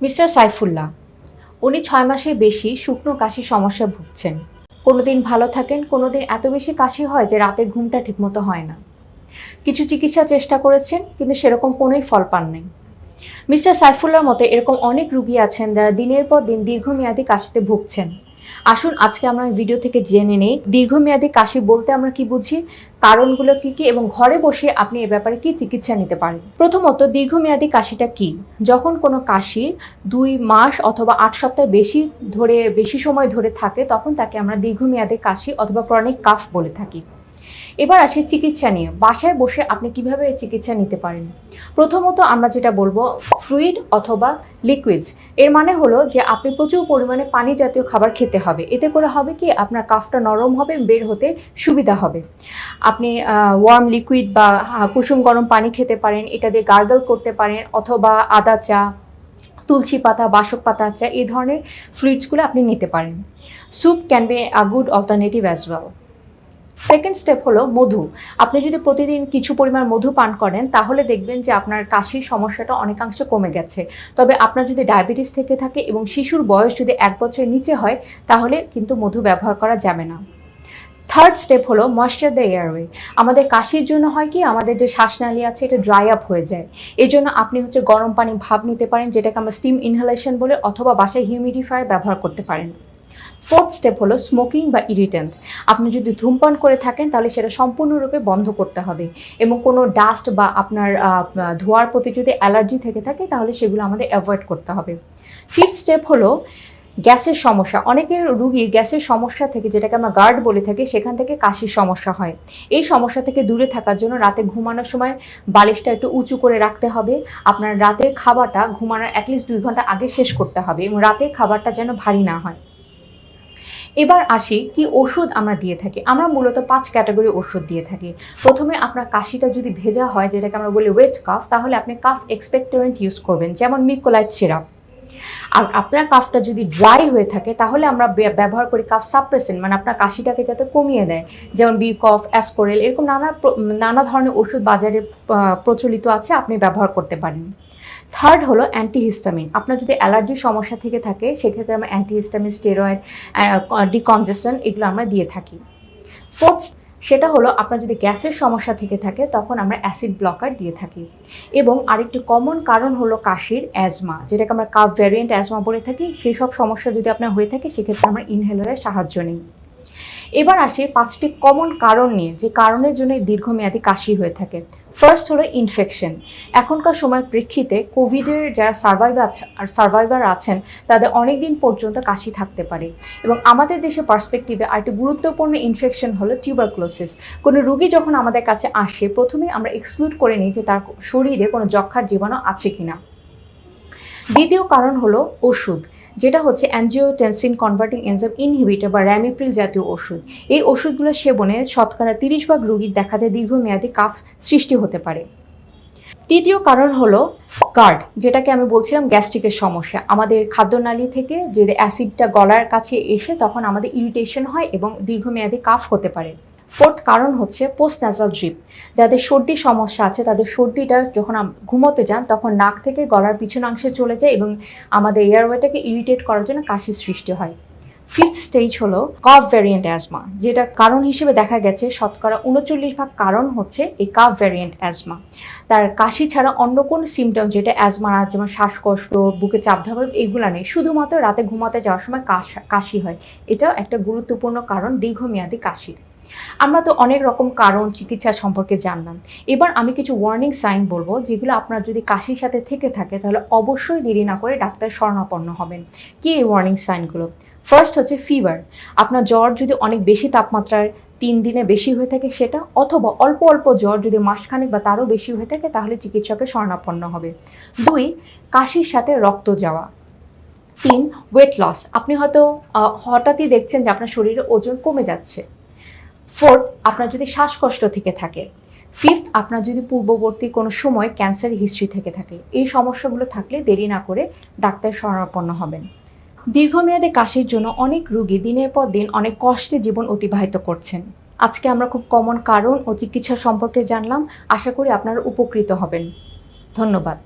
Mister Saifullah, উনি ৬ মাসের বেশি শুকনো কাশির সমস্যায় ভুগছেন। কোনোদিন ভালো থাকেন, কোনোদিন এত বেশি কাশি হয় যে রাতের ঘুমটা ঠিকমতো হয় না। কিছু চিকিৎসা চেষ্টা করেছেন কিন্তু সেরকম কোনোই ফল পান নাই। মিস্টার সাইফুল্লাহর মতো এরকম অনেক রুগী আছেন যারা দিনের পর দিন দীর্ঘমেয়াদী কাশিতে ভুগছেন। আসুন আজকে আমরা ভিডিও থেকে জেনে নেই দীর্ঘমেয়াদী কাশি বলতে আমরা কি বুঝি, কারণগুলো কি কি এবং ঘরে বসে আপনি এ ব্যাপারে কি চিকিৎসা নিতে পারেন। প্রথমত, দীর্ঘমেয়াদী কাশিটা কি? যখন কোনো কাশি ২ মাস অথবা ৮ সপ্তাহ বেশি সময় ধরে থাকে তখন তাকে আমরা দীর্ঘমেয়াদী কাশি অথবা ক্রনিক কাফ বলে থাকি। এবার আসি চিকিৎসা নিয়ে। বাসায় বসে আপনি কিভাবে এই চিকিৎসা নিতে পারেন। প্রথমত আমরা যেটা বলবো ফ্লুইড অথবা লিকুইডস। এর মানে হলো যে আপনি প্রচুর পরিমাণে পানি জাতীয় খাবার খেতে হবে। এতে করে হবে কি আপনার কাফটা নরম হবে, বের হতে সুবিধা হবে। আপনি ওয়ার্ম লিকুইড বা কুসুম গরম পানি খেতে পারেন, এটা দিয়ে গার্গল করতে পারেন, অথবা আদা চা, তুলসী পাতা, বাসক পাতা চা, এই ধরনের ফ্লুইডসগুলো আপনি নিতে পারেন। Soup can be a good alternative as well. Second step হলো মধু। আপনি যদি প্রতিদিন কিছু পরিমাণ মধু পান করেন তাহলে দেখবেন যে আপনার কাশির সমস্যাটা অনেকাংশে কমে গেছে। তবে আপনার যদি ডায়াবেটিস থেকে থাকে এবং শিশুর বয়স যদি ১ বছরের নিচে হয় তাহলে কিন্তু মধু ব্যবহার করা যাবে না। থার্ড স্টেপ হলো ময়েশ্চার দ্য এয়ারওয়ে। আমাদের কাশির জন্য হয় কি আমাদের যে শ্বাসনালী আছে এটা ড্রাই আপ হয়ে যায়। এই জন্য আপনি গরম পানি ভাপ নিতে পারেন, যেটাকে আমরা স্টিম ইনহেলেশন বলে, অথবা বাসায় হিউমিডিফায়ার ব্যবহার করতে পারেন। ফোর্থ স্টেপ হলো স্মোকিং বা ইরিটেন্ট। আপনি যদি ধূমপান করে থাকেন তাহলে সেটা সম্পূর্ণরূপে বন্ধ করতে হবে, এবং কোনো ডাস্ট বা আপনার ধোঁয়ার প্রতি যদি অ্যালার্জি থেকে থাকে তাহলে সেগুলো আমাদের অ্যাভয়েড করতে হবে। ফিফথ স্টেপ হলো গ্যাসের সমস্যা। অনেকের রুগীর গ্যাসের সমস্যা থেকে, যেটাকে আমরা গার্ড বলে থাকি, সেখান থেকে কাশির সমস্যা হয়। এই সমস্যা থেকে দূরে থাকার জন্য রাতে ঘুমানোর সময় বালিশটা একটু উঁচু করে রাখতে হবে। আপনার রাতের খাবারটা ঘুমানোর অ্যাটলিস্ট ২ ঘন্টা আগে শেষ করতে হবে, এবং রাতের খাবারটা যেন ভারী না হয়। এবার আসি কি ওষুধ আমরা দিয়ে থাকি। আমরা মূলত ৫ ক্যাটাগরি ওষুধ দিয়ে থাকি। প্রথমে আপনার কাশিটা যদি ভেজা হয়, যেটাকে আমরা বলি ওয়েট কাফ, তাহলে আপনি কাফ এক্সপেক্টোরেন্ট ইউজ করবেন, যেমন মিকোলাইট সিরাপ। আর আপনার কাফটা যদি ড্রাই হয়ে থাকে তাহলে আমরা ব্যবহার করি কাফ সাপ্রেসেন্ট, মানে আপনার কাশিটাকে যাতে কমিয়ে দেয়, যেমন বিকফ, অ্যাসকোরেল, এরকম নানা ধরনের ওষুধ বাজারে প্রচলিত আছে, আপনি ব্যবহার করতে পারেন। থার্ড হলো অ্যান্টিহিস্টামিন। আপনার যদি অ্যালার্জির সমস্যা থেকে থাকে সেক্ষেত্রে আমরা অ্যান্টিহিস্টামিন, স্টেরয়েড, ডিকনজেস্টন এগুলো আমরা দিয়ে থাকি। ফোর্থ সেটা হলো আপনার যদি গ্যাসের সমস্যা থেকে থাকে তখন আমরা অ্যাসিড ব্লকার দিয়ে থাকি। এবং আরেকটি কমন কারণ হলো কাশির অ্যাজমা, যেটাকে আমরা কাফ ভ্যারিয়েন্ট অ্যাজমা বলে থাকি। সেই সব সমস্যা যদি আপনার হয়ে থাকে সেক্ষেত্রে আমরা ইনহেলারের সাহায্য নিই। এবার আসি 5টি কমন কারণ নিয়ে, যে কারণের জন্য দীর্ঘমেয়াদী কাশি হয়ে থাকে। ফার্স্ট হলো ইনফেকশন। এখনকার সময়ের প্রেক্ষিতে কোভিডের যারা সার্ভাইভার আছেন তাদের অনেক দিন পর্যন্ত কাশি থাকতে পারে। এবং আমাদের দেশের পার্সপেক্টিভে আরেকটি গুরুত্বপূর্ণ ইনফেকশন হলো টিউবারকুলোসিস। কোনো রোগী যখন আমাদের কাছে আসে প্রথমে আমরা এক্সক্লুড করে নিই যে তার শরীরে কোনো যক্ষ্মার জীবাণু আছে কিনা। দ্বিতীয় কারণ হলো ওষুধ, যেটা হচ্ছে অ্যাঞ্জিওটেনসিন কনভার্টিং এনজাইম ইনহিবিটর বা র্যামিপ্রিল জাতীয় ওষুধ। এই ওষুধগুলো সেবনে শতকরা ৩০% রোগীর দেখা যায় দীর্ঘমেয়াদী কাফ সৃষ্টি হতে পারে। তৃতীয় কারণ হলো গার্ড, যেটাকে আমি বলছিলাম গ্যাস্ট্রিকের সমস্যা। আমাদের খাদ্যনালী থেকে যে অ্যাসিডটা গলার কাছে এসে তখন আমাদের ইরিটেশন হয় এবং দীর্ঘমেয়াদী কাফ হতে পারে। ফোর্থ কারণ হচ্ছে পোস্ট ন্যাসাল ড্রিপ। যাদের সর্দির সমস্যা আছে তাদের সর্দিটা যখন ঘুমোতে যান তখন নাক থেকে গলার পিছনাংশে চলে যায় এবং আমাদের এয়ারওয়েটাকে ইরিটেট করার জন্য কাশির সৃষ্টি হয়। ফিফথ স্টেজ হলো কাফ ভ্যারিয়েন্ট অ্যাজমা, যেটা কারণ হিসেবে দেখা গেছে শতকরা ৩৯% কারণ হচ্ছে এই কাফ ভ্যারিয়েন্ট অ্যাজমা। তার কাশি ছাড়া অন্য কোনো সিমটম যেটা অ্যাজমা, যেমন শ্বাসকষ্ট, বুকে চাপ ধরা, এগুলো নেই, শুধুমাত্র রাতে ঘুমাতে যাওয়ার সময় কাশি হয়। এটাও একটা গুরুত্বপূর্ণ কারণ দীর্ঘমেয়াদী কাশির। আমরা তো অনেক রকম কারণ চিকিৎসা সম্পর্কে জানলাম। এবার আমি কিছু ওয়ার্নিং সাইন বলবো, যেগুলো আপনার যদি কাশির সাথে থেকে থাকে তাহলে অবশ্যই দেরি না করে ডাক্তারের শরণাপন্ন হবেন। কি এই ওয়ার্নিং সাইনগুলো? ফার্স্ট হচ্ছে ফিভার। আপনার জ্বর যদি অনেক বেশি তাপমাত্রার 3 দিনে বেশি হয়ে থাকে সেটা, অথবা অল্প অল্প জ্বর যদি মাসখানেক বা তারও বেশি হয়ে থাকে তাহলে চিকিৎসকের শরণাপন্ন হবে। 2, কাশির সাথে রক্ত যাওয়া। 3, ওয়েট লস। আপনি হয়তো হঠাৎই দেখছেন যে আপনার শরীরে ওজন কমে যাচ্ছে। 4, আপনার যদি শ্বাসকষ্ট থেকে থাকে। 5, আপনার যদি পূর্ববর্তী কোনো সময় ক্যান্সার হিস্ট্রি থেকে থাকে। এই সমস্যাগুলো থাকলে দেরি না করে ডাক্তারের শরণাপন্ন হবেন। দীর্ঘমেয়াদী কাশির জন্য অনেক রোগী দিনের পর দিন অনেক কষ্টে জীবন অতিবাহিত করছেন। আজকে আমরা খুব কমন কারণ ও চিকিৎসা সম্পর্কে জানলাম। আশা করি আপনারা উপকৃত হবেন। ধন্যবাদ।